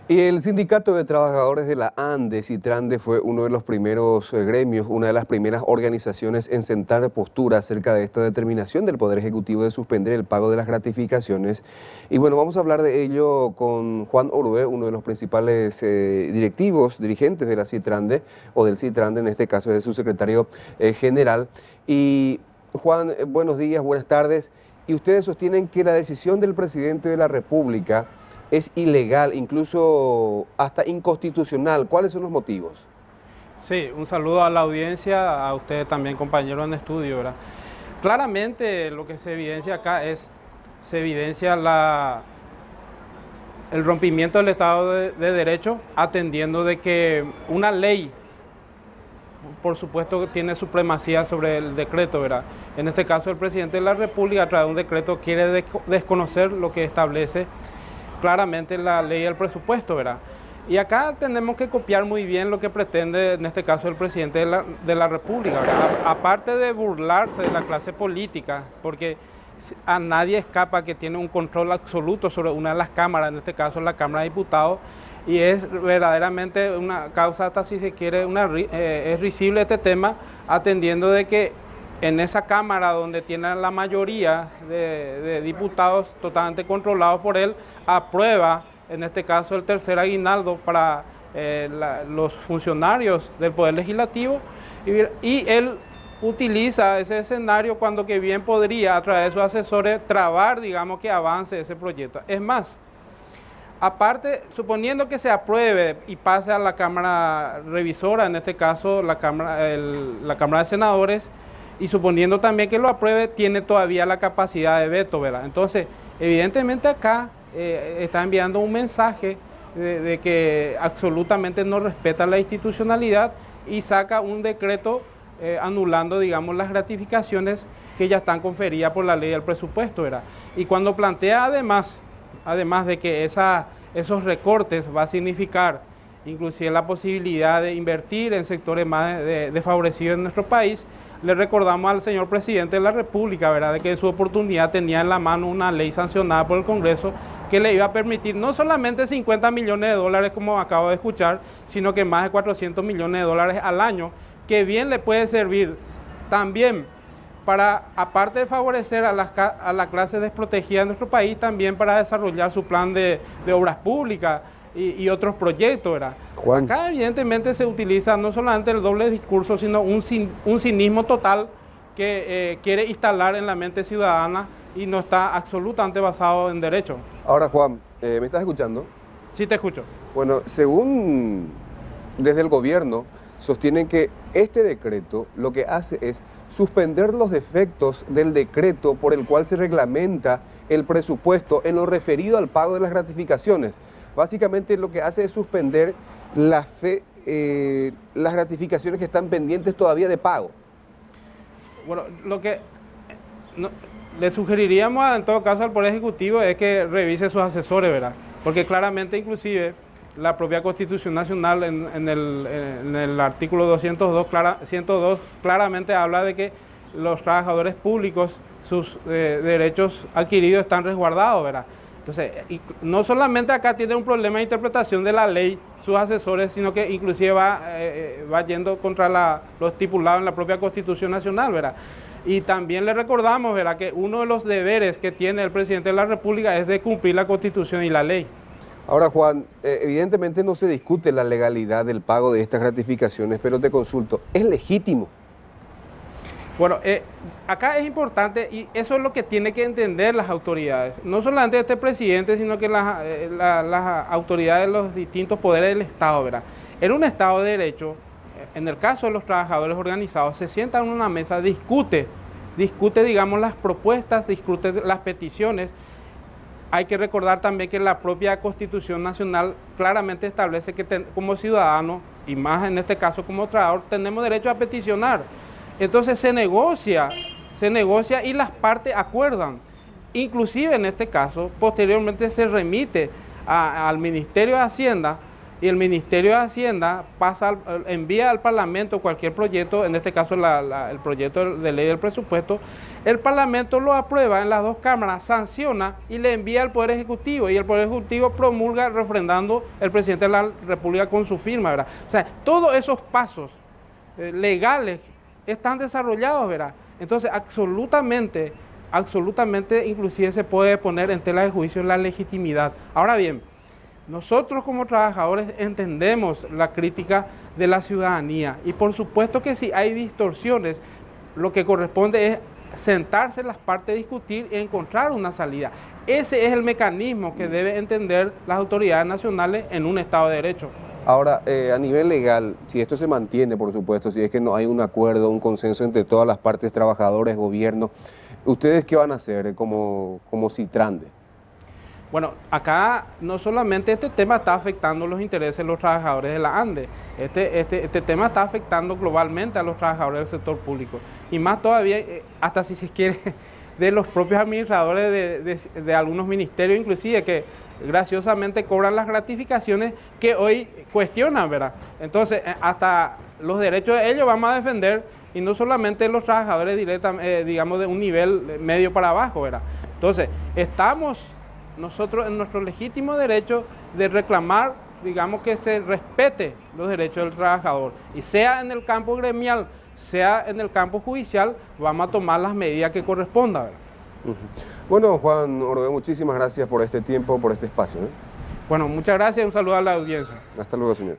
Y el Sindicato de Trabajadores de la ANDE, Citrande, fue uno de los primeros gremios, una de las primeras organizaciones en sentar postura acerca de esta determinación del Poder Ejecutivo de suspender el pago de las gratificaciones. Y bueno, vamos a hablar de ello con Juan Orue, uno de los principales dirigentes de la Citrande, o del Citrande, en este caso es su secretario general. Y Juan, buenos días, buenas tardes. Y ustedes sostienen que la decisión del presidente de la República es ilegal, incluso hasta inconstitucional. ¿Cuáles son los motivos? Sí, un saludo a la audiencia, a ustedes también, compañeros en estudio, ¿verdad? Claramente lo que se evidencia acá se evidencia el rompimiento del Estado de Derecho, atendiendo de que una ley, por supuesto, que tiene supremacía sobre el decreto, ¿verdad? En este caso, el presidente de la República, a través de un decreto, quiere desconocer lo que establece claramente la ley del presupuesto, ¿verdad? Y acá tenemos que copiar muy bien lo que pretende, en este caso, el presidente de la República, ¿verdad? Aparte de burlarse de la clase política, porque a nadie escapa que tiene un control absoluto sobre una de las cámaras, en este caso la Cámara de Diputados, y es verdaderamente una causa, hasta si se quiere, es risible este tema, atendiendo de que en esa Cámara donde tiene la mayoría de diputados totalmente controlados por él, aprueba, en este caso, el tercer aguinaldo para los funcionarios del Poder Legislativo, y él utiliza ese escenario cuando que bien podría, a través de sus asesores, trabar, digamos, que avance ese proyecto. Es más, aparte, suponiendo que se apruebe y pase a la Cámara Revisora, en este caso la Cámara de Senadores, y suponiendo también que lo apruebe, tiene todavía la capacidad de veto, ¿verdad? Entonces, evidentemente acá está enviando un mensaje de que absolutamente no respeta la institucionalidad y saca un decreto anulando, digamos, las gratificaciones que ya están conferidas por la ley del presupuesto, ¿verdad? Y cuando plantea además de que esos recortes va a significar inclusive la posibilidad de invertir en sectores más desfavorecidos en nuestro país, le recordamos al señor presidente de la República, ¿verdad?, de que en su oportunidad tenía en la mano una ley sancionada por el Congreso que le iba a permitir no solamente 50 millones de dólares, como acabo de escuchar, sino que más de 400 millones de dólares al año, que bien le puede servir también para, aparte de favorecer a la clase desprotegida de nuestro país, también para desarrollar su plan de obras públicas y otros proyectos, ¿verdad? Juan. Acá evidentemente se utiliza no solamente el doble discurso, sino un cinismo total que quiere instalar en la mente ciudadana y no está absolutamente basado en derecho. Ahora, Juan, ¿me estás escuchando? Sí, te escucho. Bueno, según desde el gobierno, sostienen que este decreto lo que hace es suspender los defectos del decreto por el cual se reglamenta el presupuesto en lo referido al pago de las gratificaciones. Básicamente lo que hace es suspender las gratificaciones que están pendientes todavía de pago. Bueno, lo que le sugeriríamos en todo caso al Poder Ejecutivo es que revise sus asesores, ¿verdad? Porque claramente, inclusive, la propia Constitución Nacional en el artículo 102 claramente habla de que los trabajadores públicos, sus derechos adquiridos están resguardados, ¿verdad? Entonces, no solamente acá tiene un problema de interpretación de la ley, sus asesores, sino que inclusive va yendo contra lo estipulado en la propia Constitución Nacional, ¿verdad? Y también le recordamos, ¿verdad?, que uno de los deberes que tiene el presidente de la República es de cumplir la Constitución y la ley. Ahora, Juan, evidentemente no se discute la legalidad del pago de estas gratificaciones, pero te consulto, ¿es legítimo? Bueno, acá es importante, y eso es lo que tienen que entender las autoridades, no solamente este presidente, sino que las autoridades de los distintos poderes del Estado, ¿verdad? En un Estado de Derecho, en el caso de los trabajadores organizados, se sientan en una mesa, discute, digamos, las propuestas, discute las peticiones. Hay que recordar también que la propia Constitución Nacional claramente establece que como ciudadano, y más en este caso como trabajador, tenemos derecho a peticionar. Entonces se negocia y las partes acuerdan. Inclusive en este caso, posteriormente se remite al Ministerio de Hacienda y el Ministerio de Hacienda envía al Parlamento cualquier proyecto, en este caso el proyecto de ley del presupuesto, el Parlamento lo aprueba en las dos cámaras, sanciona y le envía al Poder Ejecutivo, y el Poder Ejecutivo promulga refrendando el presidente de la República con su firma, ¿verdad? O sea, todos esos pasos legales están desarrollados, ¿verdad? Entonces, absolutamente, inclusive se puede poner en tela de juicio la legitimidad. Ahora bien, nosotros como trabajadores entendemos la crítica de la ciudadanía y por supuesto que si hay distorsiones, lo que corresponde es sentarse las partes, discutir y encontrar una salida. Ese es el mecanismo que deben entender las autoridades nacionales en un Estado de Derecho. Ahora, a nivel legal, si esto se mantiene, por supuesto, si es que no hay un acuerdo, un consenso entre todas las partes, trabajadores, gobierno, ¿ustedes qué van a hacer como Citrande? Bueno, acá no solamente este tema está afectando los intereses de los trabajadores de la ANDE, este tema está afectando globalmente a los trabajadores del sector público. Y más todavía, hasta si se quiere, de los propios administradores de algunos ministerios, inclusive, que graciosamente cobran las gratificaciones que hoy cuestionan, ¿verdad? Entonces, hasta los derechos de ellos vamos a defender, y no solamente los trabajadores digamos, de un nivel medio para abajo, ¿verdad? Entonces, estamos nosotros en nuestro legítimo derecho de reclamar, digamos, que se respete los derechos del trabajador, y sea en el campo gremial, sea en el campo judicial, vamos a tomar las medidas que correspondan, ¿verdad? Bueno, Juan Orbe, muchísimas gracias por este tiempo, por este espacio, ¿eh? Bueno, muchas gracias y un saludo a la audiencia. Hasta luego, señor.